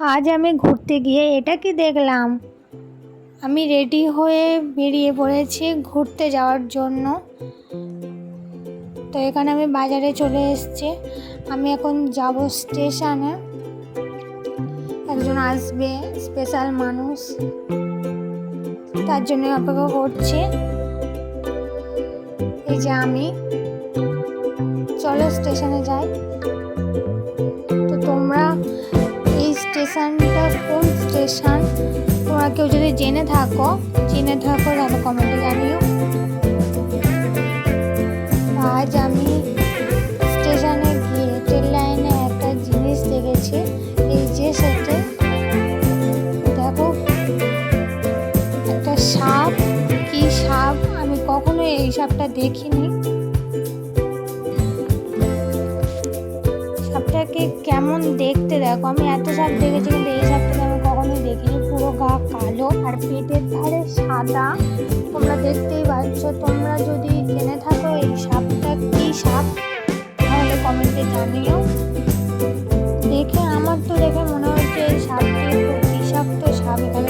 আজ আমি ঘুরতে গিয়ে এটা কি দেখলাম, আমি রেডি হয়ে বেরিয়ে পড়েছি ঘুরতে যাওয়ার জন্য। তো এখানে আমি বাজারে চলে এসেছি। আমি এখন যাব স্টেশনে, একজন আসবে স্পেশাল মানুষ, তার জন্য অপেক্ষা করছি। এই যে আমি, চলো স্টেশনে যাই। তো তোমরা এই স্টেশনটা কোন স্টেশন, তোমরা কেউ যদি জেনে থাকো তাহলে কমেন্টে জানিও। আজ আমি স্টেশনে গিয়ে ট্রেন লাইনে একটা জিনিস দেখেছি। এই যে সেটা দেখো, একটা সাপ। কি সাপ, আমি কখনো এই সাপটা দেখিনি। সাপটাকে কেমন দেখতে দেখো, আমি এত সাপ দেখেছি কিন্তু এই সাপটাকে আমি কখনোই দেখিনি। পুরো গা কালো আর পেটের ধারে সাদা, তোমরা দেখতেই পাচ্ছ। তোমরা যদি জেনে থাকো এই সাপটা কি সাপ তাহলে কমেন্টে জানিও। আমার তো দেখে মনে হচ্ছে এই সাপটি খুব বিষাক্ত সাপ, এখানে